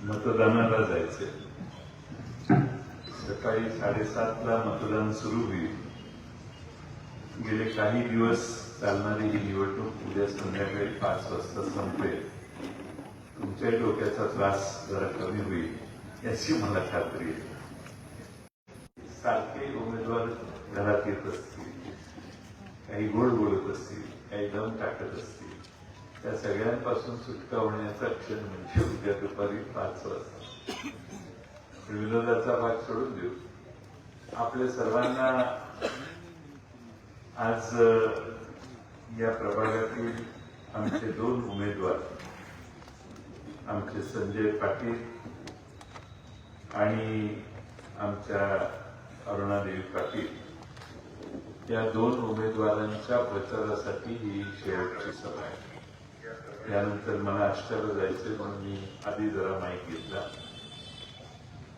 मतदानाला जायचे. सकाळी 7:30ला मतदान सुरू होईल. गेले काही दिवस चालणारी ही निवडणूक उद्या संध्याकाळी 5 वाजता संपेल. तुमच्या डोक्याचा त्रास जरा कमी होईल याची मला खात्री आहे. सारखे उमेदवार घरात येत असतील, काही गोड बोलत असतील, काही दम टाकत असतील, त्या सगळ्यांपासून सुटका होण्याचा क्षण म्हणजे उद्या दुपारी 5 वाजता. विनोदाचा भाग सोडून देऊ. आपल्या सर्वांना आज या प्रभागातील आमचे 2 उमेदवार, आमचे संजय पाटील आणि आमच्या अरुणादेवी पाटील, या 2 उमेदवारांच्या प्रचारासाठी ही शेवटची सभा आहे. यानंतर मला आष्टाला जायचे म्हणून मी आधी जरा माईक घेतला.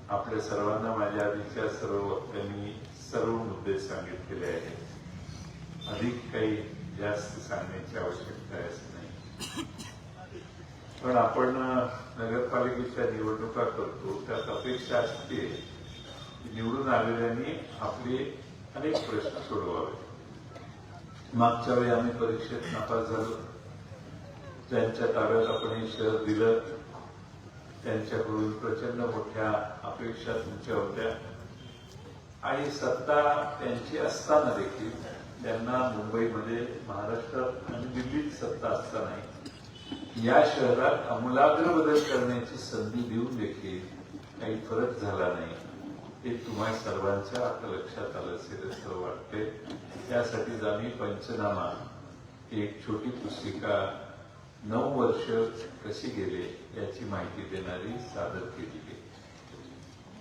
आपल्या सर्वांना माझ्या आधीच्या सर्व वक्त्यांनी सर्व मुद्दे सांगितलेले आहेत. अधिक काही जास्त सांगण्याची आवश्यकता आहे असं नाही. पण आपण नगरपालिकेच्या निवडणुका करतो, त्यात अपेक्षा असते की निवडून आलेल्यांनी आपले अनेक प्रश्न सोडवावे. मागच्या वेळी आम्ही परीक्षेत नापास झालो. ज्यांच्या ताब्यात आपण हे शहर दिलं त्यांच्याकडून प्रचंड मोठ्या अपेक्षा तुमच्या होत्या आणि सत्ता त्यांची असताना देखील त्यांना मुंबईमध्ये, महाराष्ट्रात आणि दिल्लीत सत्ता असतानाही या शहरात आमूलाग्र बदल करण्याची संधी देऊन देखील काही फरक झाला नाही. हे तुम्हा सर्वांच्या आता लक्षात आलं असेल असं वाटते. त्यासाठीच आम्ही पंचनामा, एक छोटी पुस्तिका 9 वर्ष कशी गेले याची माहिती देणारी सादर केली गेली.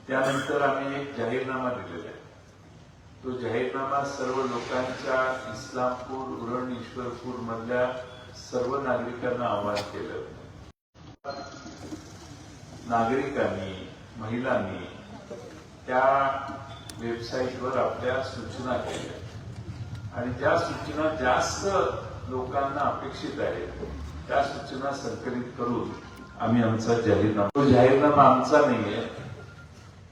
त्यानंतर आम्ही एक जाहीरनामा दिलेला आहे. तो जाहीरनामा सर्व लोकांच्या, इस्लामपूर, उरण, ईश्वरपूर मधल्या सर्व नागरिकांना आवाहन केलं. नागरिकांनी, महिलांनी त्या वेबसाईटवर आपल्या सूचना केल्या आणि ज्या सूचना जास्त लोकांना अपेक्षित आहेत त्या सूचना संकलित करून आम्ही आमचा जाहीरनामा, तो जाहीरनामा आमचा नाहीये,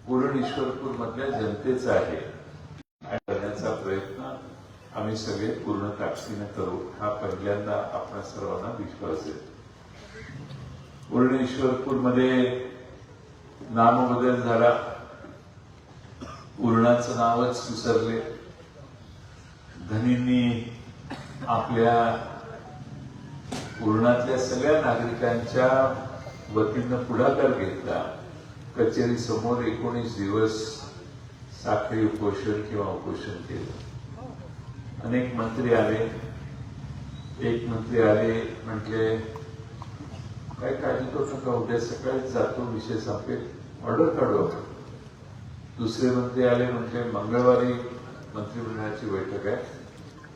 उरण ईश्वरपूर मधल्या जनतेचा आहे. करण्याचा प्रयत्न आम्ही सगळे पूर्ण ताकदीने करू, हा पहिल्यांदा आपल्या सर्वांना विश्वास आहे. उरण ईश्वरपूर मध्ये नामबदल झाला, उरणाचं नावच विसरले. धनींनी आपल्या उरणातल्या सगळ्या नागरिकांच्या वतीनं पुढाकार घेतला. कचेरी समोर 19 दिवस साखळी उपोषण किंवा उपोषण केलं. अनेक मंत्री आले. एक मंत्री आले, म्हटले काय काळजी करू नका, उद्या सकाळीच जातो, विषय संपेल, ऑर्डर काढू. दुसरे मंत्री आले, म्हटले मंगळवारी मंत्रिमंडळाची बैठक आहे,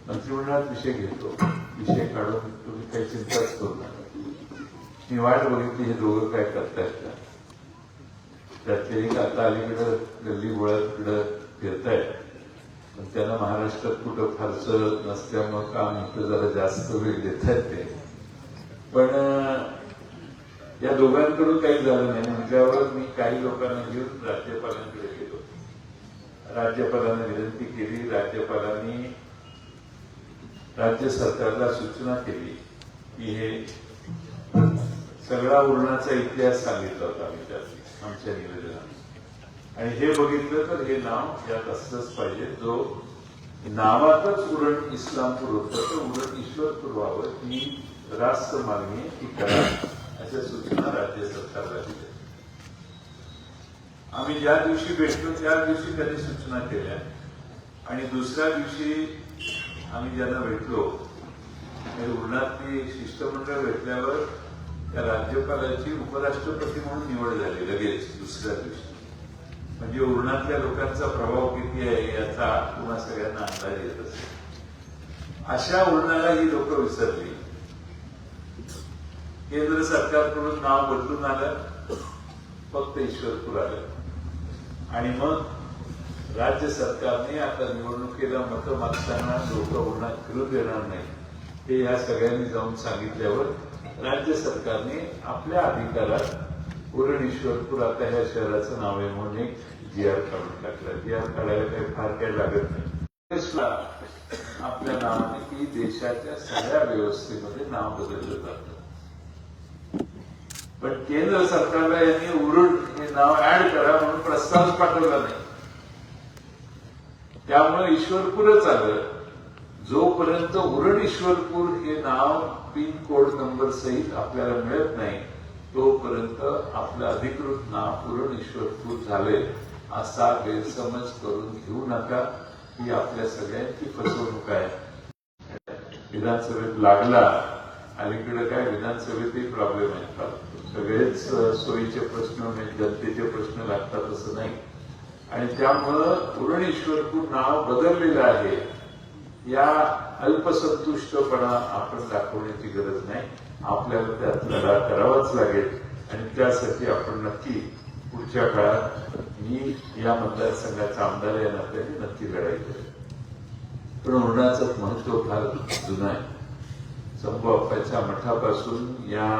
मंत्रिमंडळात विषय घेतो, विषय काढून तुम्ही काही चिंताच करू नका. मी वाट बघितली हे दोघं काय करतायत का. त्यातले एक आता अलीकडं गल्ली बोळाकडं फिरतायत, पण त्यांना महाराष्ट्रात कुठं फारसं नसल्यामुळं काम इथं जरा जास्त वेळ देत आहेत ते. पण या दोघांकडून काही झालं नाही म्हटल्यावर मी काही लोकांना घेऊन राज्यपालांकडे गेलो. राज्यपालांना विनंती केली. राज्यपालांनी राज्य सरकारला सूचना केली की हे सगळा उरणाचा इतिहास सांगितला होता आम्ही त्यात आमच्या निवेदनात, आणि हे बघितलं तर हे नाव यात असलंच पाहिजे. जो नावातच उरण इस्लामपूर होतं तर उरण ईश्वरपूर व्हावं ही रास्त मागणी ती करा, अशा सूचना राज्य सरकारला दिल्या. आम्ही ज्या दिवशी भेटलो त्या दिवशी त्यांनी सूचना केल्या आणि दुसऱ्या दिवशी आम्ही ज्यांना भेटलो उरणातली शिष्टमंडळ भेटल्यावर त्या राज्यपालाची उपराष्ट्रपती म्हणून निवड झाली लगेच दुसऱ्या दिवशी. म्हणजे उरणातल्या लोकांचा प्रभाव किती आहे याचा तुम्हा सगळ्यांना अंदाज येत असेल. अशा उरणाला ही लोक विसरली. केंद्र सरकारकडून नाव बदलून आलं, फक्त ईश्वरपूर आलं आणि मग राज्य सरकारने आता निवडणुकीला मतं मागताना लोक उरणात फिरू देणार नाही हे या सगळ्यांनी जाऊन सांगितल्यावर राज्य सरकारने आपल्या अधिकारात उरण ईश्वरपूर आता ह्या शहराचं नाव आहे म्हणून एक GR काढून टाकलं. GR काढायला काही फार काही लागत नाही. आपल्या नावाने की देशाच्या सगळ्या व्यवस्थेमध्ये नाव बदललं जातं. पण केंद्र सरकारला यांनी उरण हे नाव ऍड करा म्हणून प्रस्ताव पाठवला नाही. त्यामुळे ईश्वरपूरच आलं. जोपर्यंत उरण ईश्वरपूर हे नाव पिन कोड नंबर सहित आपल्याला मिळत नाही तोपर्यंत आपलं अधिकृत नाव उरण ईश्वरपूर झाले असा गैरसमज करून घेऊ नका. ही आपल्या सगळ्यांची फसवणूक आहे. विधानसभेत लागला. अलीकडे काय विधानसभेतही प्रॉब्लेम आहेत. सगळेच सोयीचे प्रश्न म्हणजे जनतेचे प्रश्न लागतात असं नाही. आणि त्यामुळं उरण ईश्वरपूर नाव बदललेलं आहे या अल्पसंतुष्टपणा आपण दाखवण्याची गरज नाही. आपल्याला त्यात लढा करावाच लागेल आणि त्यासाठी आपण नक्की पुढच्या काळात मी या मतदारसंघाचा आमदार या नात्याने नक्की लढाई करेन. पण उरणाचं महत्व फार जुनं आहे. संभवाच्या मठापासून या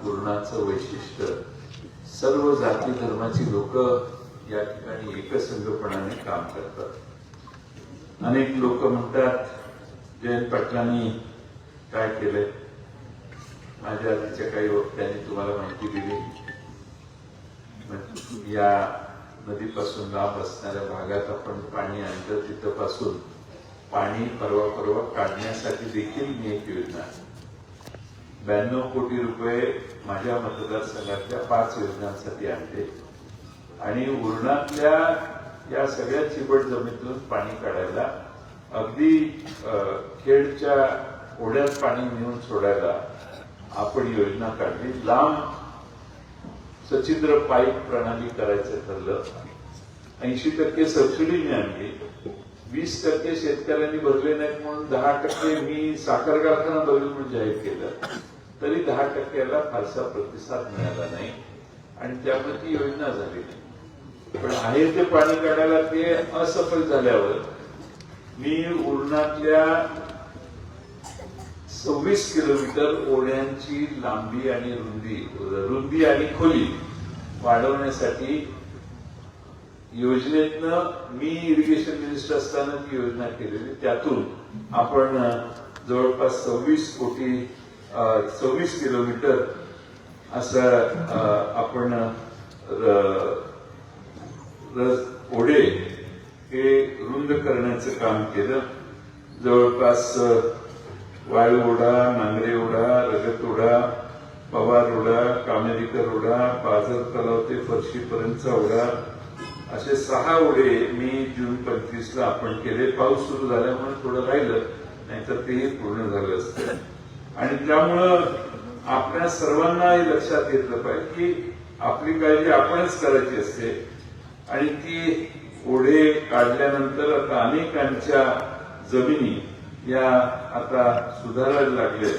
उरणाचं वैशिष्ट्य सर्व जाती धर्माची लोक या ठिकाणी एकसंघपणाने काम करतात. अनेक लोक म्हणतात जयंत पाटलांनी काय केलंय. माझ्या आधीच्या काही वक्त्यांनी तुम्हाला माहिती दिली. या नदीपासून लांब असणाऱ्या भागात आपण पाणी आणलं. तिथं पासून पाणी परवा काढण्यासाठी देखील मी एक योजना 92 कोटी रुपये माझ्या मतदारसंघातल्या 5 योजनांसाठी आणले आणि उरणातल्या या सगळ्या चिबट जमिनीतून पाणी काढायला अगदी खेडच्या ओढ्यात पाणी नेऊन सोडायला आपण योजना काढली. लांब सचिद्र पाईप प्रणाली करायचं ठरलं. 80% सबसिडी मिळाली. 20% शेतकऱ्यांनी भरले नाहीत म्हणून 10% मी साखर कारखाना भरेल म्हणून जाहीर केलं. तरी 10%ला फारसा प्रतिसाद मिळाला नाही आणि त्यामुळे ती योजना झाली नाही. पण आहे ते पाणी काढायला ते असफल झाल्यावर मी उरणातल्या 26 किलोमीटर ओढ्यांची लांबी आणि रुंदी आणि खोली वाढवण्यासाठी योजनेतनं मी इरिगेशन मिनिस्टर असताना ती योजना केलेली. त्यातून आपण जवळपास 26 किलोमीटर असं आपण ओढे हे रुंद करण्याचं काम केलं. जवळपास वाळू ओढा, नांगरे ओढा, रगत ओढा, पवार ओढा, कामेरीकर ओढा, पाझर तलाव ते फरशीपर्यंतचा ओढा असे 6 ओढे मी जून 25ला आपण केले. पाऊस सुरू झाल्यामुळे थोडं राहिलं नाहीतर तेही पूर्ण झालं असतं. आणि त्यामुळं आपल्या सर्वांना हे लक्षात घेतलं पाहिजे की आपली काळजी आपणच करायची असते. आणि ती ओढे काढल्यानंतर आता अनेकांच्या जमिनी या आता सुधारायला लागले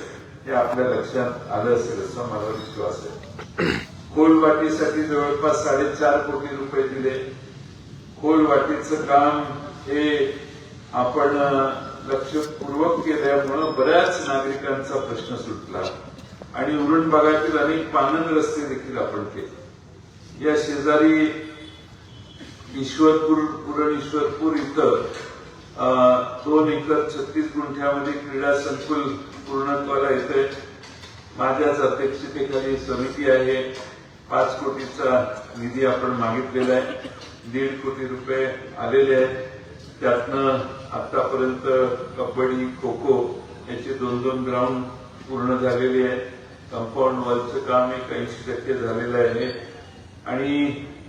हे आपल्या लक्षात आलं असेल असा मला विश्वास आहे. खोलवाटीसाठी जवळपास 4.5 कोटी रुपये दिले. खोलवाटीचं काम हे आपण लक्षपूर्वक केल्यामुळं बऱ्याच नागरिकांचा प्रश्न सुटला आणि उरण भागातील अनेक पानन रस्ते देखील आपण केले. या शेजारी उरण ईश्वरपूर इथं 2 एकर 36 गुंठ्यामध्ये क्रीडा संकुल पूर्णत्वाला येतंय. माझ्याच अध्यक्षतेखाली समिती आहे. 5 कोटीचा निधी आपण मागितलेला आहे. 1.5 कोटी रुपये आलेले आहेत. त्यातनं आतापर्यंत कबड्डी, खो खो याचे 2 ग्राउंड पूर्ण झालेले आहेत. कंपाऊंड वॉलचं काम 80% झालेलं आहे आणि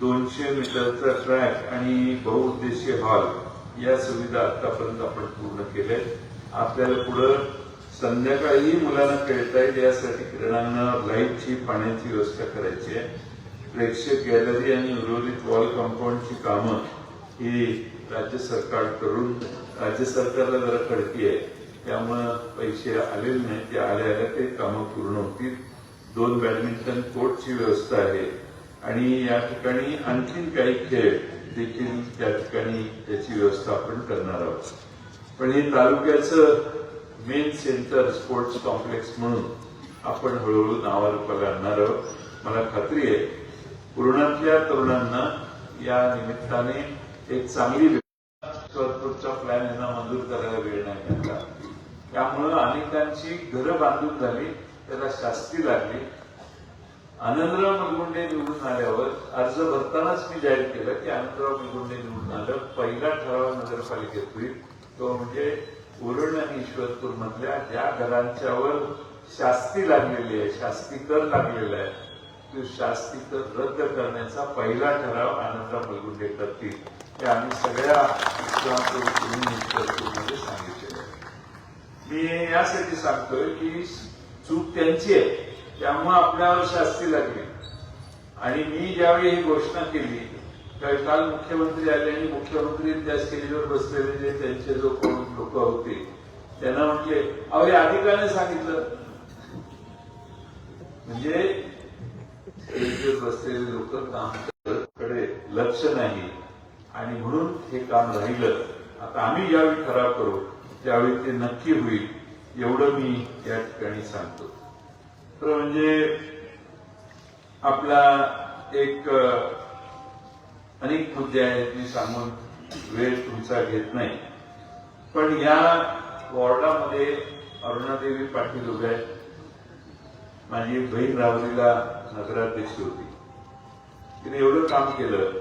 200 मीटरचा ट्रॅक आणि बहुउद्देशीय हॉल या सुविधा आतापर्यंत आपण पूर्ण केल्या. आपल्याला पुढं संध्याकाळी मुलांना खेळता येईल यासाठी क्रीडांगणावर लाईटची, पाण्याची व्यवस्था करायची आहे. प्रेक्षक गॅलरी आणि उर्वरित वॉल कंपाऊंडची कामं ही राज्य सरकार करून, राज्य सरकारला जरा खडकी आहे त्यामुळं पैसे आलेले नाही. ते आल्या ते कामं पूर्ण होतील. 2 बॅडमिंटन कोर्टची व्यवस्था आहे आणि या ठिकाणी आणखीन काही खेळ देखील त्या ठिकाणी त्याची व्यवस्था आपण करणार आहोत. पण हे तालुक्याचं मेन सेंटर स्पोर्ट्स कॉम्प्लेक्स म्हणून आपण हळूहळू नावारूपाला आणणार आहोत. मला खात्री आहे पूर्णातल्या तरुणांना या निमित्ताने एक चांगली पुढचा प्लॅन यांना मंजूर करायला वेळ नाही मिळाला. त्यामुळं अनेकांची घरं बांधून झाली, त्याला शास्ती लागली. आनंदराव निलगुंडे निवडून आल्यावर अर्ज भरतानाच मी जाहीर केलं की आनंदराव निलगुंडे निवडून आलं, पहिला ठराव नगरपालिकेत होईल तो म्हणजे उरण आणि ईश्वरपूर मधल्या ज्या घरांच्यावर शास्ती लागलेली आहे, शास्ती कर लागलेला आहे, तो शास्ती कर रद्द करण्याचा पहिला ठराव आनंदराव निलगुंडे करतील हे आम्ही सगळ्या ईश्वरपूरमध्ये सांगितलेलं आहे. मी यासाठी सांगतोय की चूक त्यांची आहे, त्यामुळे आपल्यावर शास्ती लागली. आणि मी ज्यावेळी ही घोषणा केली त्यावेळी काल मुख्यमंत्री आले आणि मुख्यमंत्री त्या स्टेजवर बसलेले जे त्यांचे जो कोण लोक होते त्यांना म्हटले, अहो हे अधिकाऱ्याने सांगितलं. म्हणजे स्टेजवर बसलेले लोक कामाकडे लक्ष नाही आणि म्हणून हे काम राहिलं. आता आम्ही ज्यावेळी ठराव करू त्यावेळी ते नक्की होईल एवढं मी या ठिकाणी सांगतो. तर म्हणजे आपला एक अनेक मुद्दे आहेत मी सांगून वेळ तुमचा घेत नाही, पण या वॉर्डामध्ये अरुणादेवी पाटील उभ्या आहेत. माझी बहीण राहुरीला नगराध्यक्ष होती, तिने एवढं काम केलं,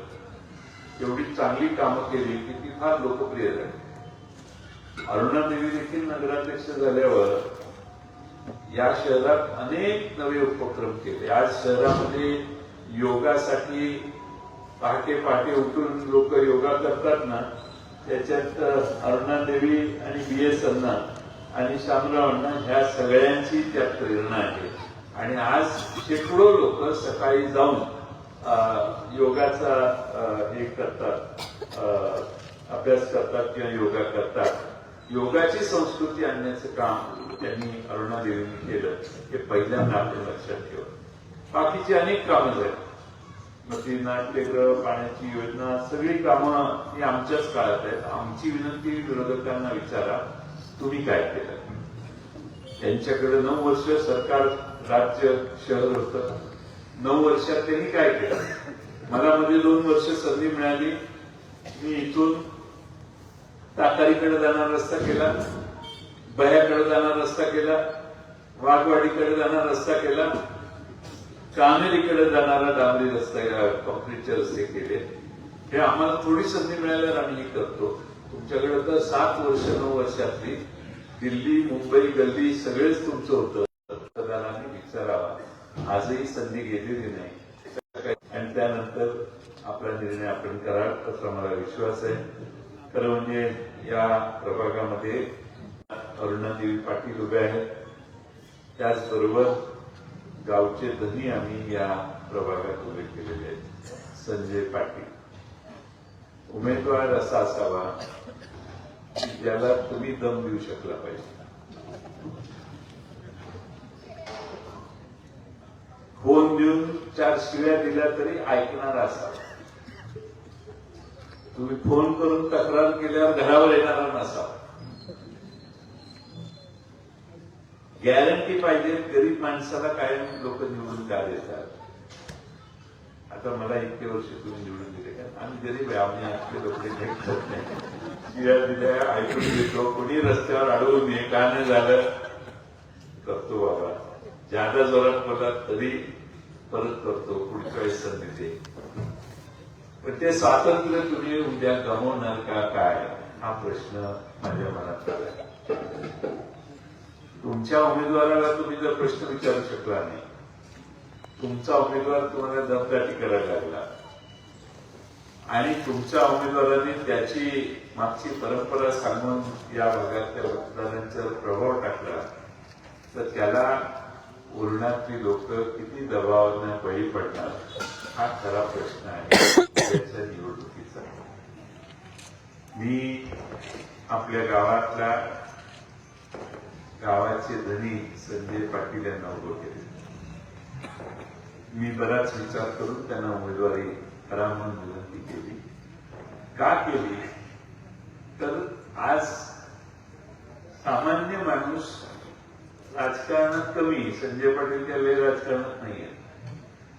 एवढी चांगली कामं केली की ती फार लोकप्रिय झाली. अरुणादेवी देखील नगराध्यक्ष झाल्यावर या शहरात अनेक नवे उपक्रम केले. आज शहरामध्ये योगासाठी पहाटे पहाटे उठून लोक योगा करतात ना, त्याच्यात अरुणादेवी आणि BS अण्णा आणि शामरावांना ह्या सगळ्यांची त्यात प्रेरणा आहे. आणि आज शेकडो लोक सकाळी जाऊन योगाचा हे करतात, अभ्यास करतात किंवा योगा करतात. योगाची संस्कृती आणण्याचं काम त्यांनी अरुणादेवींनी केलं हे पहिल्यांदा आपण लक्षात ठेवा. बाकीची अनेक कामं झाली, मग ती नाट्यगृह, पाण्याची योजना, सगळी कामं ही आमच्याच काळात आहेत. आमची विनंती विरोधकांना विचारा, तुम्ही काय केलं? त्यांच्याकडे 9 वर्ष सरकार, राज्य, शहर होतं. 9 वर्षात त्यांनी काय केलं? मला मध्ये 2 वर्ष संधी मिळाली. मी इथून ताकारीकडे जाणारा रस्ता केला, बह्याकडे जाणारा रस्ता केला, वाघवाडीकडे जाणारा रस्ता केला, कामेरीकडे जाणारा डांबरी रस्ता, कॉन्क्रीटचे रस्ते केले. हे आम्हाला थोडी संधी मिळाल्यावर आम्ही हे करतो. तुमच्याकडे तर 7 वर्ष 9 वर्षातली दिल्ली, मुंबई, गल्ली सगळेच तुमचं होतं. मतदारांनी विचारावा, आजही संधी गेलेली नाही आणि त्यानंतर आपला निर्णय आपण कराल असा मला विश्वास आहे. खरं म्हणजे या प्रभागामध्ये अरुणादेवी पाटील उभे आहेत, त्याचबरोबर गावचे धनी आम्ही या प्रभागात उभे केलेले आहेत. संजय पाटील उमेदवार असा असावा ज्याला तुम्ही दम देऊ शकला पाहिजे. फोन देऊन 4 शिव्या दिल्या तरी ऐकणार असावा. तुम्ही फोन करून तक्रार केल्यावर घरावर येणारा नसावा. गॅरंटी पाहिजे. गरीब माणसाला कायम लोक निवडून का देतात? आता मला इतके वर्ष तुम्ही निवडून दिले का? आम्ही गरीब आहे, आम्ही आपले लोक भेटत नाही. शिव्या दिल्या ऐकून घेतो, कोणी रस्त्यावर अडवून नये, का नाही झालं करतो बाबा, ज्यादा जोरात बोला तरी परत करतो, पुढच्या वेळेस संधी दे. पण ते स्वातंत्र्य तुम्ही उद्या गमावणार का काय, हा प्रश्न माझ्या मनात आला. तुमच्या उमेदवाराला तुम्ही जर प्रश्न विचारू शकला नाही, तुमचा उमेदवार तुम्हाला दमदाटी करायला लागला आणि तुमच्या उमेदवाराने त्याची मागची परंपरा सांगून या भागातल्या मतदारांचा प्रभाव टाकला, तर त्याला उरणातली लोक किती दबावानं बळी पडणार, हा खरा प्रश्न आहे त्याच्या निवडणुकीचा. मी आपल्या गावाचे धनी संजय पाटील यांना उभं केले. मी बराच विचार करून त्यांना उमेदवारी करा म्हणून विनंती केली. का केली? तर आज सामान्य माणूस राजकारणात कमी, संजय पाटील त्या लय राजकारणात नाहीये,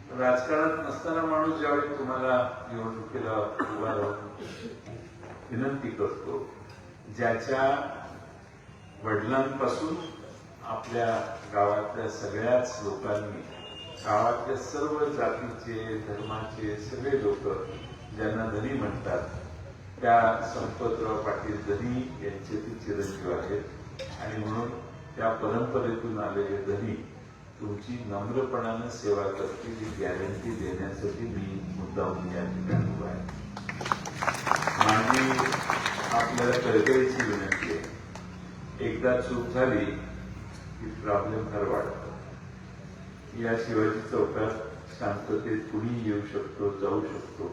पण राजकारणात नसताना माणूस ज्यावेळी तुम्हाला निवडणुकीला उभा राहून विनंती करतो, ज्याच्या वडिलांपासून आपल्या गावातल्या सगळ्याच लोकांनी, गावातल्या सर्व जातीचे धर्माचे सगळे लोक ज्यांना धनी म्हणतात, त्या संपतराव पाटील धनी यांचे ते चिरंजीव आहेत. आणि म्हणून त्या परंपरेतून आलेले धनी तुमची नम्रपणानं सेवा करतील ही गॅरंटी देण्यासाठी मी मुद्दाम या ठिकाणी उभा आहे. माझी आपल्याला कळकळीची विनंती आहे, एकदा चूक झाली की प्रॉब्लेम फार वाढतो. या शिवाजी चौकात शांततेत कुणी येऊ शकतो, जाऊ शकतो,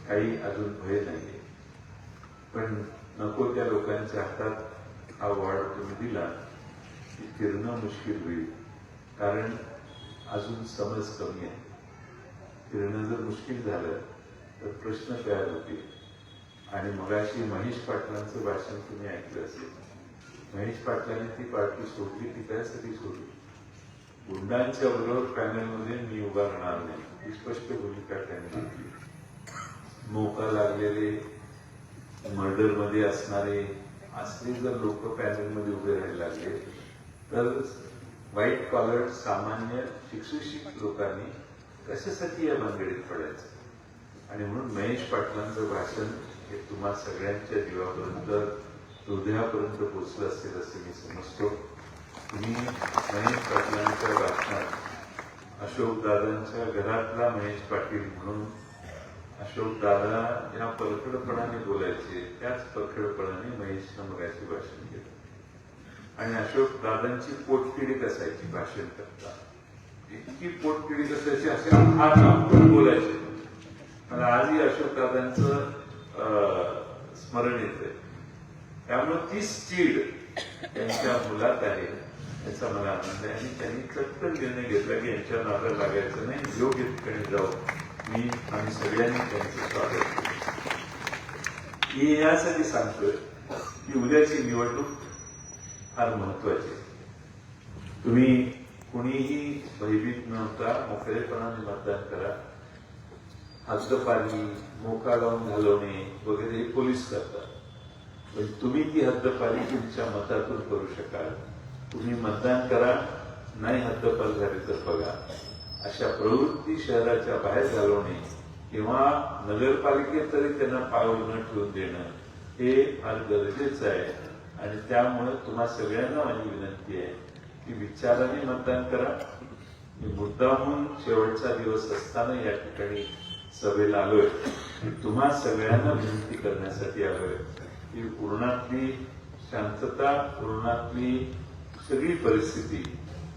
काही अजून भय नाहीये. पण नको त्या लोकांच्या हातात हा वॉर्ड तुम्ही दिला की फिरणं मुश्किल होईल, कारण अजून समज कमी आहे. फिरणं जर मुश्किल झालं तर प्रश्न तयार होतील. आणि मगाशी महेश पाटलांचं भाषण तुम्ही ऐकलं असेल. महेश पाटलांनी ती पार्टी सोडली, ती त्यासाठी सोडली, गुंडांच्या बरोबर पॅनलमध्ये मी उभा राहणार नाही ही स्पष्ट भूमिका त्यांनी घेतली. मोका लागलेले, मर्डरमध्ये असणारे असले जर लोक पॅनलमध्ये उभे राहायला लागले तर व्हाईट कॉलर सामान्य शिक्षित लोकांनी कशासाठी या भानगडीत पडायचं. आणि म्हणून महेश पाटलांचं भाषण हे तुम्हा सगळ्यांच्या जीवापर्यंत, हृदयापर्यंत पोचलं असेल असे मी समजतो. तुम्ही महेश पाटलांच्या भाषणात अशोक दादांच्या घरातला महेश पाटील म्हणून अशोक दादा या परखडपणाने बोलायचे, त्याच परखडपणाने महेशनं मगाशी भाषण केलं. आणि अशोक दादांची पोटकिडीक असायची भाषण करता, इतकी पोटकिडीक असायची, असे हात आपण बोलायचे. मला आजही अशोक दादांचं स्मरण येतंय. त्यामुळे ती चीड त्यांच्या मुलात आहे याचा मला आनंद आहे. आणि त्यांनी चटकन निर्णय घेतला की यांच्या नादाला लागायचं नाही, योग्य ठिकाणी जाऊ. आम्ही सगळ्यांनी त्यांचं स्वागत केलं. मी यासाठी सांगतोय की उद्याची निवडणूक फार महत्वाची आहे. तुम्ही कुणीही भयभीत न होता मोकळेपणाने मतदान करा. हद्दपारी, मोका लावून घालवणे वगैरे हे पोलीस करतात, पण तुम्ही ती हद्दपारी तुमच्या मतातून करू शकाल. तुम्ही मतदान करा, नाही हद्दपार झाली तर बघा. अशा प्रवृत्ती शहराच्या बाहेर घालवणे किंवा नगरपालिकेत तरी त्यांना पाऊल न ठेवून देणं हे फार गरजेचं आहे. आणि त्यामुळे तुम्हा सगळ्यांना माझी विनंती आहे की विचाराने मतदान करा. मी मुद्दामून शेवटचा दिवस असताना या ठिकाणी सभेला आलोय, तुम्हा सगळ्यांना विनंती करण्यासाठी आलोय की पूर्णातली शांतता, पूर्णातली सगळी परिस्थिती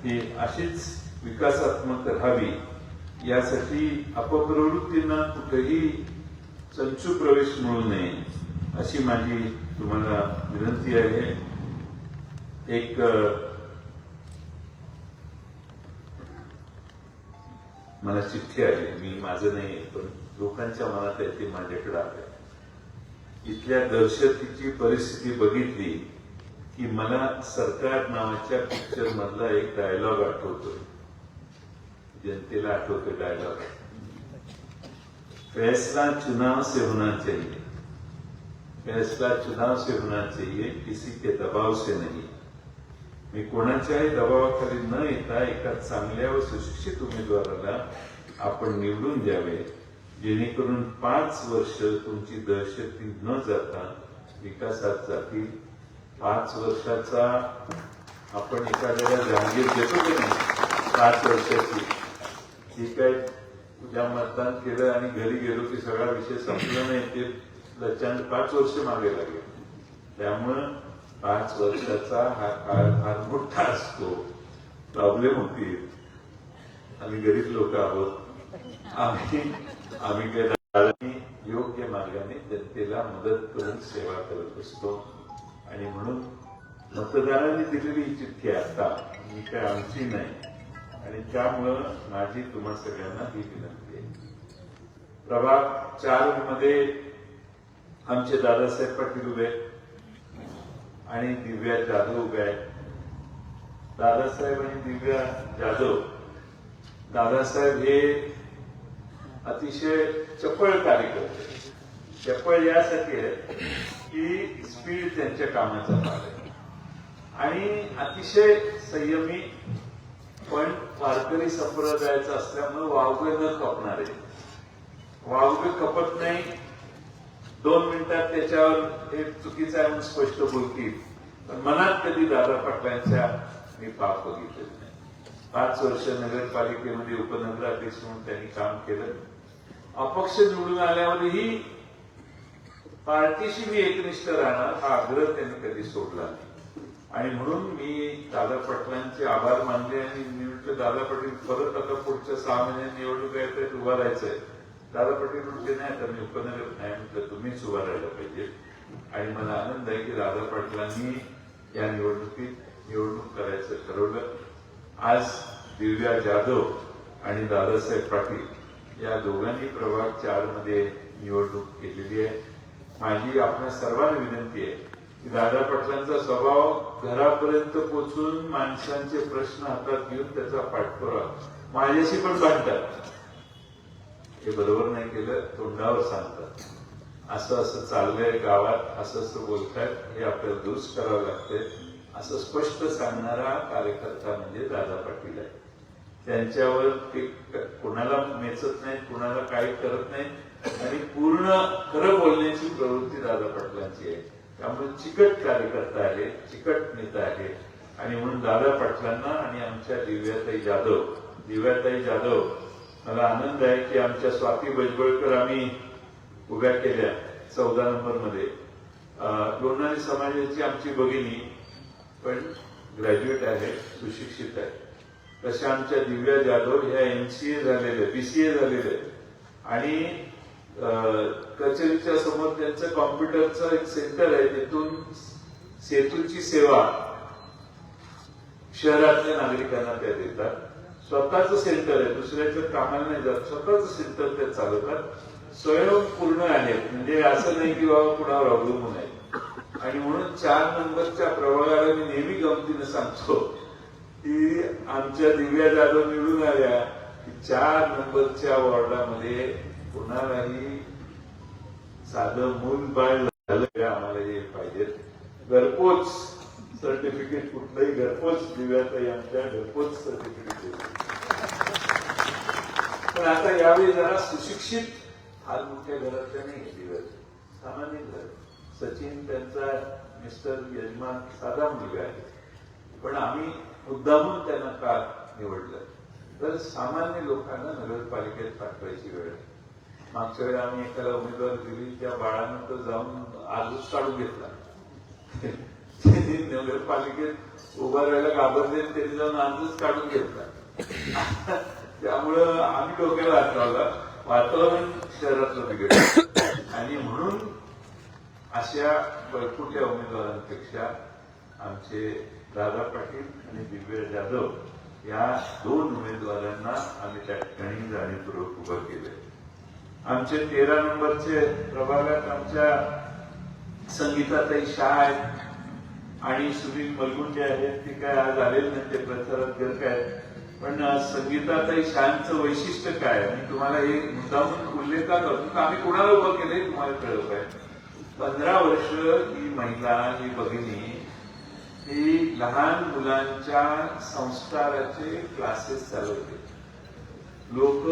ही अशीच विकासात्मक राहावी, यासाठी अपप्रवृत्तींना कुठेही संचू प्रवेश मिळू नये अशी माझी तुम्हाला विनंती आहे. एक मला चिठ्ठी आली, मी माझं नाही पण लोकांच्या मनात आहे ते माझ्याकडे आले. इथल्या दहशतीची परिस्थिती बघितली की मला सरकार नावाच्या पिक्चर मधला एक डायलॉग आठवतोय, जनतेला आठवतोय डायलॉग, फैसला चुनाव से होना चाहिए, फैसला चुनाव से होना चाहिए, किसी के दबाव से नहीं. मी कोणाच्याही दबावाखाली न येता एका चांगल्या व सुशिक्षित उमेदवाराला आपण निवडून द्यावे, जेणेकरून 5 वर्ष तुमची दहशती न जाता विकासात जातील. 5 वर्षाचा आपण एखाद्याला जहांगीर देतो की नाही, 5 वर्षाची, ठीक आहे, उद्या मतदान केलं आणि घरी गेलो की सगळा विषय संपला नाही, ते लचांड 5 वर्ष मागे लागेल. त्यामुळं 5 वर्षाचा हा काळ फार मोठा असतो. प्रॉब्लेम होतील. आम्ही गरीब लोक आहोत, आम्ही काही योग्य मार्गाने जनतेला मदत करून सेवा करत असतो. आणि म्हणून मतदारांनी दिलेली ही चिठ्ठी आता ही काय आमची नाही. आणि त्यामुळं माझी तुम्हा सगळ्यांना ही विनंती आहे. प्रभाग 4 मध्ये आमचे दादासाहेब पाटील उभे आणि दिव्या जाधव उभे आहेत. दादासाहेब आणि दिव्या जाधव दादासाहेब हे अतिशय चपळ कार्यकर्ते. चपळ यासाठी आहे की स्पीड त्यांच्या कामाचा भाग आहे आणि अतिशय संयमी, पण वारकरी संप्रदायाचा असल्यामुळे वावगे न खपणारे. वावगे खपत नाही. 2 मिनिटात त्याच्यावर हे चुकीचं आहे म्हणून स्पष्ट बोलतील, पण मनात कधी दादा पाटलांच्या मी पाप बघितले नाही. 5 वर्ष नगरपालिकेमध्ये उपनगराध्यक्ष म्हणून त्यांनी काम केलं. अपक्ष निवडून आल्यावरही पार्टीशी मी एकनिष्ठ राहणार हा आग्रह त्यांनी कधी सोडला नाही. आणि म्हणून मी दादा पाटलांचे आभार मानले आणि मी म्हटलं दादा पाटील परत आता पुढच्या 6 महिन्यांनी निवडणूक आहे उभा राहायचंय. दादा पाटील म्हटले नाही आता मी उपनगर नाही म्हटलं तुम्हीच उभा राहायला पाहिजे. आणि मला आनंद आहे की दादा पाटलांनी या निवडणूक करायचं ठरवलं. आज दिव्या जाधव आणि दादासाहेब पाटील या दोघांनी प्रभाग 4 मध्ये निवडणूक केलेली आहे. माझी आपल्या सर्वांना विनंती आहे की दादा पाटलांचा स्वभाव घरापर्यंत पोहोचून माणसांचे प्रश्न हातात घेऊन त्याचा पाठपुरावा माझ्याशी पण बांधतात. हे बरोबर नाही केलं तोंडावर सांगतात, असं असं चाललंय गावात, असं असं बोलतायत, हे आपल्याला दुरुस्त करावं लागतंय असं स्पष्ट सांगणारा कार्यकर्ता म्हणजे दादा पाटील आहे. त्यांच्यावर ते कोणाला मेचत नाहीत, कोणाला काही करत नाहीत आणि पूर्ण खरं बोलण्याची प्रवृत्ती दादा पाटलांची आहे. त्यामुळे चिकट कार्यकर्ता आहे, चिकट नेता आहे. आणि म्हणून दादा पाटलांना आणि आमच्या दिव्याताई जाधव मला आनंद आहे की आमच्या स्वाती भजबळकर आम्ही उभ्या केल्या 14 नंबरमध्ये. लोणारी समाजाची आमची भगिनी पण ग्रॅज्युएट आहे, सुशिक्षित आहे. तशा आमच्या दिव्या जाधव ह्या MCA झालेले, BCA झालेले आणि कचेरीच्या समोर त्यांचं कॉम्प्युटरचं एक सेंटर आहे. तिथून सेतूची सेवा शहरातल्या नागरिकांना त्या देतात. स्वतःचं सेंटर आहे, दुसऱ्याच्या कामाला नाही जात, स्वतःचं सेंटर ते चालवतात. स्वयंपूर्ण आहेत, म्हणजे असं नाही की बाबा कुणावर अवलंबून आहे. आणि म्हणून 4 नंबरच्या प्रभागाला मी नेहमी गमतीनं सांगतो की आमच्या दिव्या जाधव निवडून आल्या की 4 नंबरच्या वॉर्डामध्ये कुणालाही साधं मूल बाळ झालं आम्हाला हे पाहिजे. घरपोच सर्टिफिकेट, कुठलंही घरपोच दिव्याताई आमच्या घरपोच सर्टिफिकेट. पण आता यावेळी जरा सुशिक्षित फार मोठ्या घरातल्या नाही दिव्यात, सामान्य घर. सचिन त्यांचा मिस्टर यजमान साधा मुलगा आहे, पण आम्ही मुद्दामून त्यांना का निवडलं तर सामान्य लोकांना नगरपालिकेत पाठवायची वेळ. मागच्या वेळी आम्ही एकाला उमेदवार दिली, त्या बाळानं तर जाऊन आजच काढून घेतला. त्यांनी नगरपालिकेत उभा राहायला घाबरले, त्यांनी जाऊन आजच काढून घेतला. त्यामुळं आम्ही डोक्याला हात लावला, वातावरण शहरातलं बिघडलं. आणि म्हणून अशा बळकुट्या उमेदवारांपेक्षा आमचे दादा पाटील आणि दिव्या जाधव या 2 उमेदवारांना आम्ही त्या ठिकाणी जाणीवपूर्वक उभं केलं. आमचे 13 नंबरचे प्रभागात आमच्या संगीताताई शाह आहेत आणि सुनील मलगुंडे आहेत. ती काय आज आलेले नाही, ते प्रचारात करत आहेत. पण संगीताताई शाहचं वैशिष्ट्य काय मी तुम्हाला हे मुद्दामून उल्लेख करतो. आम्ही कुणाला उभं केले तुम्हाला कळलं पाहिजे. 15 वर्ष ही महिला, ही भगिनी ही लहान मुलांच्या संस्काराचे क्लासेस चालवते. लोक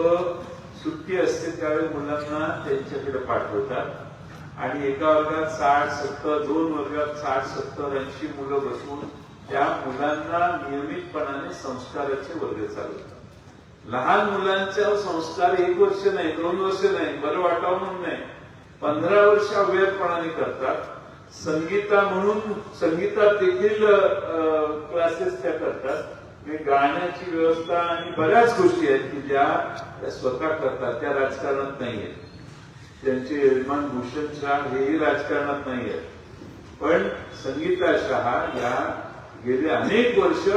सुट्टी असते त्यावेळी मुलांना त्यांच्याकडे पाठवतात आणि एका वर्गात 60-70, 2 वर्गात 60-70-80 मुलं बसून त्या मुलांना नियमितपणाने संस्काराचे वर्ग चालवतात. लहान मुलांच्या संस्कार 1 वर्ष नाही, 2 वर्ष नाही, बरं वाटावं म्हणून नाही, 15 वर्ष अव्ययपणाने करतात. संगीतात देखील क्लासेस त्या करतात. गाण्याची व्यवस्था आणि बऱ्याच गोष्टी आहेत की ज्या त्या स्वतः करतात, त्या राजकारणात नाही आहेत. त्यांचे यजमान भूषण शाह हेही राजकारणात नाही आहेत. पण संगीता शहा या गेले अनेक वर्ष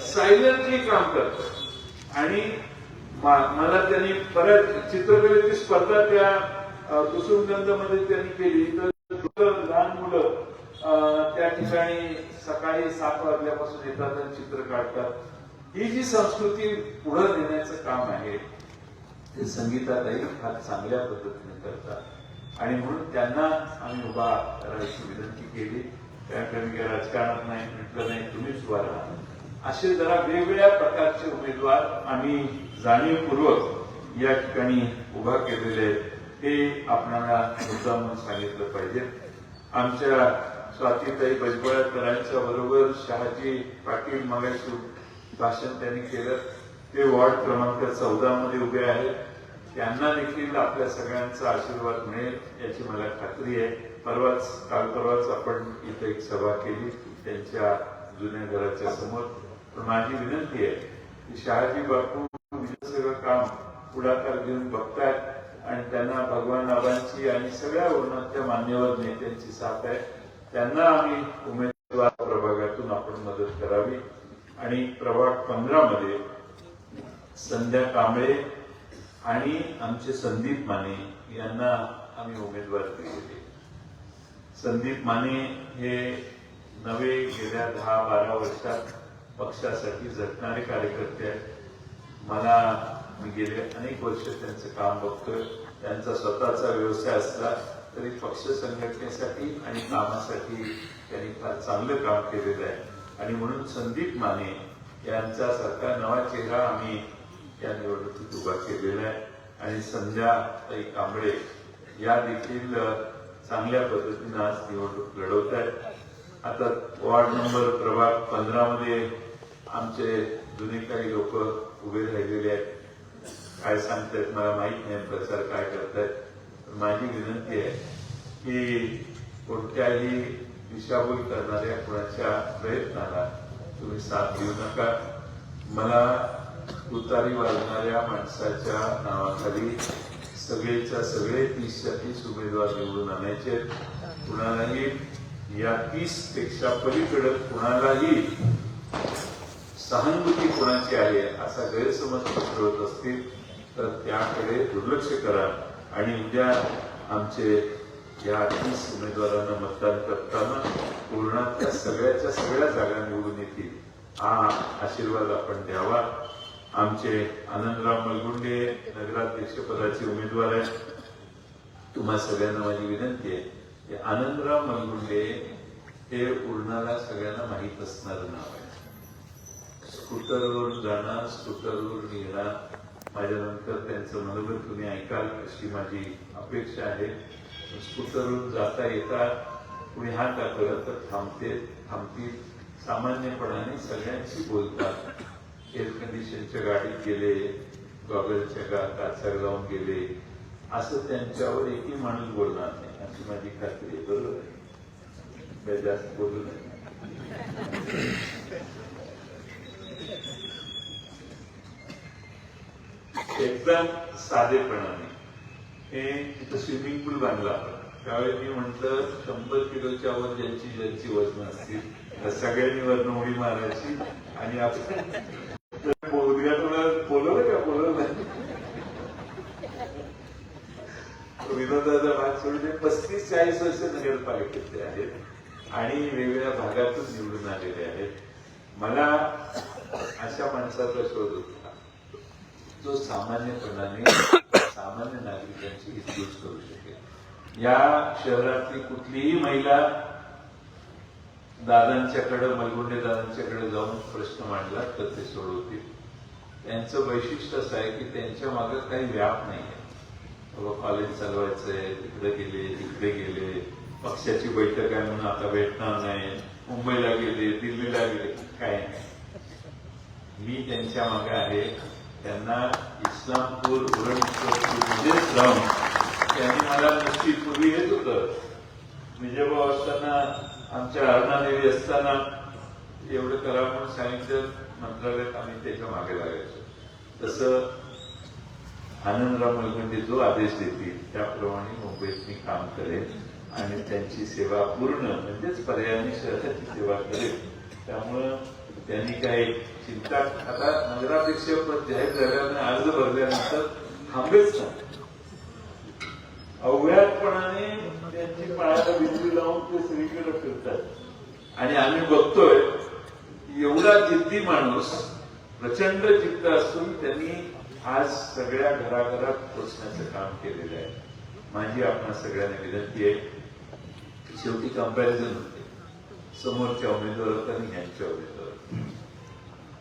सायलेंटली काम करतात. आणि मला त्यांनी बऱ्याच चित्रकलेची स्पर्धा त्या कुसुमगंधमध्ये त्यांनी केली. तर लहान मुलं त्या ठिकाणी सकाळी 7 वाजल्यापासून येतात आणि चित्र काढतात. ही जी संस्कृती पुढे नेण्याचं काम आहे ते संगीताताई फार चांगल्या पद्धतीने करतात आणि म्हणून त्यांना आम्ही उभा करायची विनंती केली. त्याकडे काही राजकारणात नाही म्हटलं नाही, तुम्हीच उभा राहा. असे जरा वेगवेगळ्या प्रकारचे उमेदवार आम्ही जाणीवपूर्वक या ठिकाणी उभा केलेले हे आपल्याला मुद्दा म्हणून सांगितलं पाहिजे. आमच्या स्वातीताई भुजबळकरांच्या बरोबर शहाजी पाटील मगाशी भाषण त्यांनी केलं, ते वॉर्ड क्रमांक 14 मध्ये उभे आहेत. त्यांना देखील आपल्या सगळ्यांचा आशीर्वाद मिळेल याची मला खात्री आहे. काल परवाच आपण इथे एक सभा केली त्यांच्या जुन्या घराच्या समोर. पण माझी विनंती आहे की शहाजी बापू सगळं काम पुढाकार घेऊन बघतायत आणि त्यांना भगवान आबांची आणि सगळ्या वर्णातल्या मान्यवर नेत्यांची साथ आहे. त्यांना आम्ही उमेदवार प्रभागातून आपण मदत करावी आणि प्रभाग 15 मध्ये संध्या कांबळे आणि आमचे संदीप माने यांना आम्ही उमेदवार केले. संदीप माने हे नवे गेल्या 10-12 वर्षात पक्षासाठी झटणारे कार्यकर्ते आहेत. मी गेले अनेक वर्ष त्यांचं काम बघतोय. त्यांचा स्वतःचा व्यवसाय असला तरी पक्ष संघटनेसाठी आणि कामासाठी त्यांनी फार चांगलं काम केलेलं आहे आणि म्हणून संदीप माने यांच्यासारखा नवा चेहरा आम्ही या निवडणुकीत उभा केलेला आहे. आणि संध्याताई कांबळे या देखील चांगल्या पद्धतीने आज निवडणूक लढवत आहेत. आता वॉर्ड नंबर प्रभाग 15 मध्ये आमचे जुने काही लोक उभे राहिलेले आहेत. काय सांगतायत मला माहित नाही, प्रचार काय करतायत. माझी विनंती आहे की कोणत्याही दिशाभूल करणाऱ्या कोणाच्या प्रयत्नाला तुम्ही साथ देऊ नका. मला तुतारी वाजणाऱ्या माणसाच्या नावाखाली सगळेच्या सगळे 30 उमेदवार निवडून आणायचे. कुणालाही या 30 पेक्षा पलीकडे कुणालाही सहानुभूती कोणाची आहे असा गैरसमज पसरवत असतील तर त्याकडे दुर्लक्ष करा आणि उद्या आमचे या 30 उमेदवारांना मतदान करताना पूर्णातल्या सगळ्याच्या सगळ्या जागा निवडून येतील हा आशीर्वाद आपण द्यावा. आमचे आनंदराव मलगुंडे नगराध्यक्षपदाचे उमेदवार आहेत. तुम्हा सगळ्यांना माझी विनंती आहे की आनंदराव मलगुंडे हे पूर्णाला सगळ्यांना माहीत असणारं नाव आहे. स्कूटरवर जाणार, स्कूटरवर येणार. माझ्यानंतर त्यांचं मनोगत तुम्ही ऐकाल अशी माझी अपेक्षा आहे. स्कूटरवरून जाता येता कुणी हात दाखवला तर थांबतील. सामान्यपणाने सगळ्यांशी बोलतात. एअर कंडिशनच्या गाडीत गेले, गॉगलच्या काचा लावून गेले असं त्यांच्यावर एकही माणूस बोलणार नाही अशी माझी खात्री आहे. बरोबर आहे, काही जास्त बोलू नाही. एकदम साधेपणाने हे तिथं स्विमिंग पूल बांधला आपण. त्यावेळी मी म्हटलं 100 किलोच्या वर ज्यांची वजन असतील तर सगळ्यांनी वरनं उडी मारायची आणि आपण बोलवलं का बोलवलं विनोदाचा भाग सोडून 35-40 वर्ष नगरपालिकेचे आहेत आणि वेगवेगळ्या भागातून निवडून आलेले आहेत. मला अशा माणसाचा शोध होता जो सामान्यपणाने सामान्य नागरिकांची हितगुज करू शकेल. या शहरातली कुठलीही महिला दादांच्याकडे मलगुंडे दादांच्याकडे जाऊन प्रश्न मांडला तर ते सोडवतील. त्यांचं वैशिष्ट्य असं आहे की त्यांच्या मागे काही व्याप नाही आहे. कॉलेज चालवायचंय, तिकडे गेले, पक्षाची बैठक आहे म्हणून आता भेटणार नाही, मुंबईला गेले, दिल्लीला गेले, काय नाही. मी त्यांच्या मागे आहे. त्यांना इस्लामपूर उरणमध्येच राहून त्यांनी मला निश्चित पूर्वी येत होतं. विजयभाऊ असताना आमच्या अरुणादेवी असताना एवढं करा म्हणून सांगितलं मंत्रालयात आम्ही त्याच्या मागे लागायचो. तसं आनंदराव मलगुंडे जो आदेश देतील त्याप्रमाणे मुंबईत मी काम करेन आणि त्यांची सेवा पूर्ण म्हणजेच पर्यायी शहराची सेवा करेन. त्यामुळं त्यांनी काही चिंता आता नगराध्यक्ष पद जाहीर झाल्याने अर्ज भरल्यानंतर थांबेच ना. अवघ्यातपणाने त्यांची पायाला बिंदू लावून ते सगळीकडे फिरतात आणि आम्ही बघतोय एवढा जिद्दी माणूस प्रचंड चित्त असून त्यांनी आज सगळ्या घराघरात पोचण्याचं काम केलेलं आहे. माझी आपणा सगळ्यांना विनंती आहे, शेवटी कंपॅरिझन होते समोरच्या उमेदवारात आणि यांच्या उमेदवारात.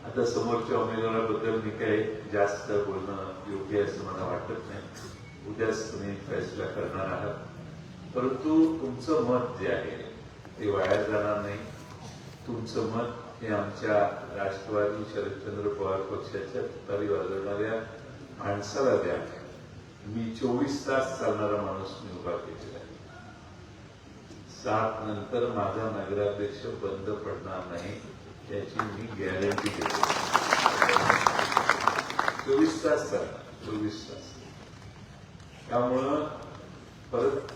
आता समोरच्या उमेदवाराबद्दल मी काही जास्त बोलणं योग्य असं मला वाटत नाही. उद्याच तुम्ही फैसला करणार आहात, परंतु तुमचं मत जे आहे ते वाया जाणार नाही. तुमचं मत हे आमच्या राष्ट्रवादी शरदचंद्र पवार पक्षाच्या तुतारी वाजवणाऱ्या माणसाला द्या. मी 24 तास चालणारा माणूस मी उभा केलेला आहे. 7 नंतर माझा नगराध्यक्ष बंद पडणार नाही याची मी गॅरंटी देतो. 24 तास चालणार, 24 तास. त्यामुळं परत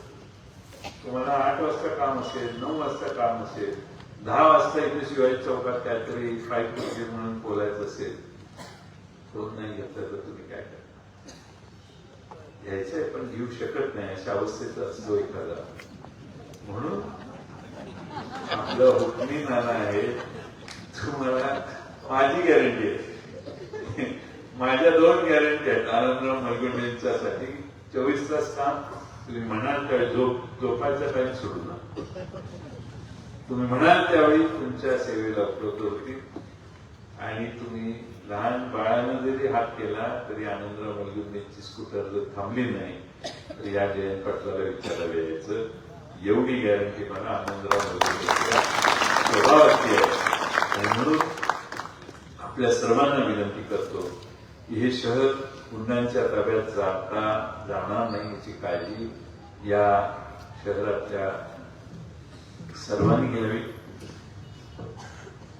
तुम्हाला 8 वाजता काम असेल, 9 वाजता काम असेल, 10 वाजता इथे शिवाजी चौकात काहीतरी फाईट म्हणून बोलायचं असेल, फोन नाही घेतला तर तुम्ही काय करता? घ्यायचंय पण घेऊ शकत नाही अशा अवस्थेत असतो एखादा. म्हणून आपलं हुकमी नाना आहे, तुम्हाला माझी गॅरंटी आहे. माझ्या 2 गॅरंटी आहेत आनंदराव मलगुंडेंच्यासाठी. 24 तास काम. तुम्ही म्हणाल त्यावेळी झोपायचा टाइम सोडू नका. तुम्ही म्हणाल त्यावेळी तुमच्या सेवेला उपलब्ध होतील. आणि तुम्ही लहान बाळानं जरी हात केला तरी आनंदराव मलगुंडेंची स्कूटर जर थांबली नाही तर या जयंत पाटलाला विचारायला यायचं. एवढी गॅरंटी मला आनंदराव मलगुंडेंच्या स्वभावाची आहे. आणि म्हणून आपल्या सर्वांना विनंती करतो की हे शहर गुंडांच्या ताब्यात जाणार नाही याची काळजी या शहरातल्या सर्वांनी घ्यावी.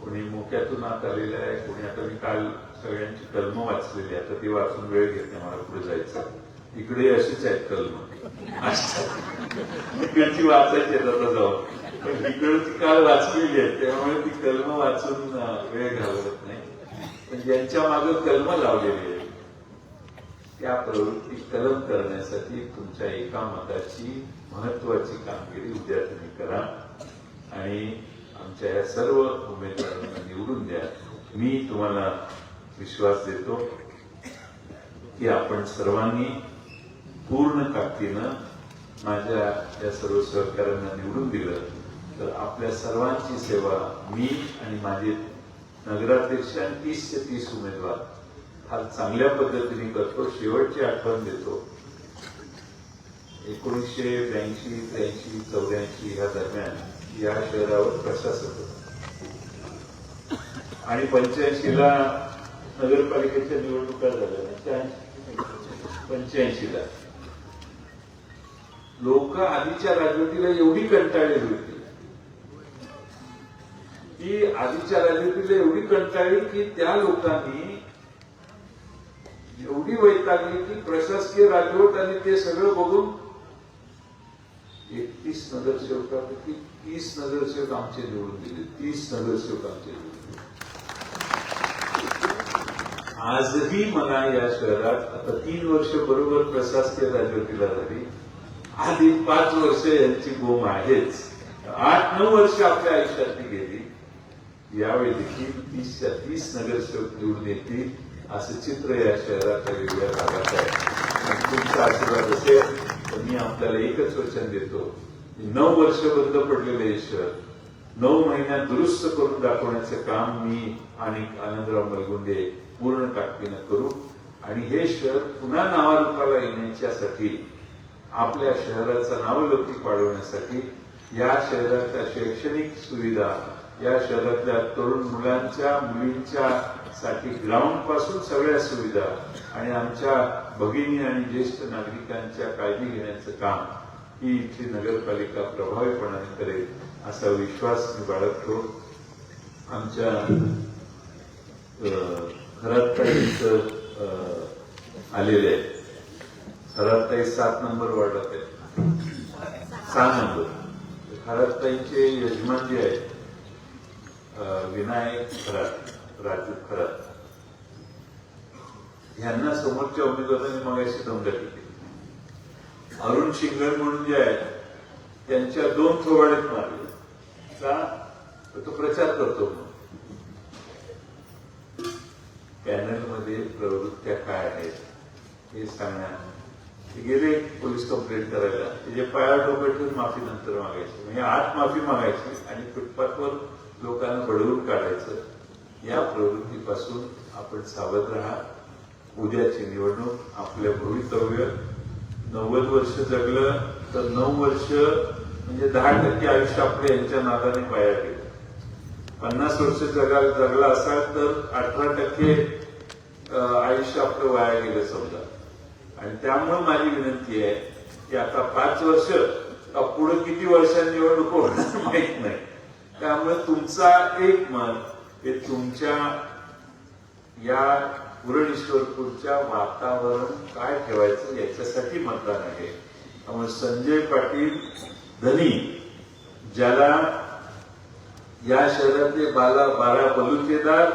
कोणी मोक्यातून आत आलेलं आहे, कोणी आता मी काल सगळ्यांची कलमं वाचलेली, आता ती वाचून वेळ घेत नाही, मला पुढे जायचं. इकडे अशीच आहेत कलमं, इकडची वाचायची आहेत आता जाऊन, पण इकडची काल वाचलेली आहे त्यामुळे ती कलमं वाचून वेळ घालवत नाही. पण ज्यांच्या मागे कलमं लावलेली आहे त्या प्रवृत्ती कलम करण्यासाठी तुमच्या एका मताची महत्वाची कामगिरी उद्या तुम्ही करा आणि आमच्या या सर्व उमेदवारांना निवडून द्या. मी तुम्हाला विश्वास देतो की आपण सर्वांनी पूर्ण ताकदीनं माझ्या या सर्व सहकाऱ्यांना निवडून दिलं तर आपल्या सर्वांची सेवा मी आणि माझे नगराध्यक्ष 30 ते 30 उमेदवार फार चांगल्या पद्धतीने करतो. शेवटची आठवण देतो, 1982, 83, 84 या दरम्यान या शहरावर प्रशासक होता आणि 85ला नगरपालिकेच्या निवडणुका झाल्या. 85ला लोक आधीच्या राजवटीला एवढी कंटाळली होती की आधीच्या राजवटीला एवढी कंटाळली की त्या लोकांनी एवढी वैतागली की प्रशासकीय राजवट आणि ते सगळं बघून 31 नगरसेवकापैकी 30 नगरसेवक आमचे निवडून दिले. 30 नगरसेवक आमचे निवडून दिले. आजही मला या शहरात आता 3 वर्ष बरोबर प्रशासकीय राजवटीला झाली. आधी 5 वर्ष यांची बोम आहेच. 8-9 वर्ष आपल्या आयुष्यातली गेली. यावेळी देखील 30च्या 30 नगरसेवक निवडून येतील असं चित्र या शहराच्या वेगवेगळ्या भागात आहे. तुमचा आशीर्वाद असेल तर मी आपल्याला एकच वचन देतो, 9 वर्ष बंद पडलेलं हे शहर 9 महिन्यात दुरुस्त करून दाखवण्याचं काम मी आणि आनंदराव मलगुंडे पूर्ण ताकदीनं करू आणि हे शहर पुन्हा नावारूपाला येण्याच्यासाठी आपल्या शहराचा नावलौकिक वाढवण्यासाठी या शहराच्या शैक्षणिक सुविधा, या शहरातल्या तरुण मुलांच्या मुलींच्या साठी ग्राउंड पासून सगळ्या सुविधा आणि आमच्या भगिनी आणि ज्येष्ठ नागरिकांच्या काळजी घेण्याचं काम ही इथली नगरपालिका प्रभावीपणाने करेल असा विश्वास मी बाळगतो. आमच्या खराताईच आलेले आहे. खराताई 7 नंबर वार्डात आहे. 6 नंबर खराताईचे यजमान जे आहेत विनायक खरात, राजू खरात, यांना समोरच्या उमेदवारांनी मगाशी दमदाटी केली. अरुण शिंगण म्हणून जे आहेत त्यांच्या 2 थोबाडीत मारले का तो प्रचार करतो. पॅनलमध्ये प्रवृत्त्या काय आहेत हे सांगण्यात ते गेले पोलीस कंप्लेंट करायला. त्याचे पायावर डोकं ठेवून माफी नंतर मागायची, म्हणजे आत माफी मागायची आणि फुटपाथवर लोकांना बडवून काढायचं. या प्रवृत्तीपासून आपण सावध राहा. उद्याची निवडणूक आपलं भवितव्य. 90 वर्ष जगलं तर 9 वर्ष म्हणजे 10% आयुष्य आपलं यांच्या नादाने पाया गेलं. 50 वर्ष जगला असाल तर 18% आयुष्य आपलं वाया गेलं समजा. आणि त्यामुळे माझी विनंती आहे की आता 5 वर्ष पुढे किती वर्षांनी निवडणूक होणार माहित नाही. त्यामुळे तुमचा एक मत हे तुमच्या या उरणईश्वरपूरच्या वातावरण काय ठेवायचं याच्यासाठी मतदान आहे. त्यामुळे संजय पाटील धनी, ज्याला या शहरातले 12 बलुतेदार,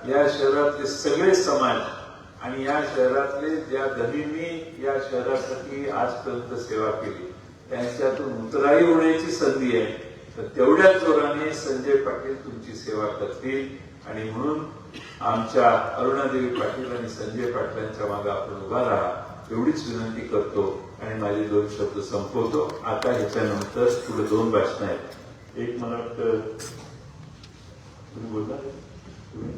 या शहरातले सगळे समाज आणि या शहरातले ज्या धनींनी या शहरासाठी आजपर्यंत सेवा केली त्यांच्यातून उतराई होण्याची संधी आहे. तर तेवढ्याच जोराने संजय पाटील तुमची सेवा करतील आणि म्हणून आमच्या अरुणादेवी पाटील आणि संजय पाटलांच्या मागे आपण उभा राहा एवढीच विनंती करतो आणि माझे 2 शब्द संपवतो. आता ह्याच्यानंतर पुढे 2 भाषणं आहेत. एक मला वाटतं तुम्ही बोलता तुम्ही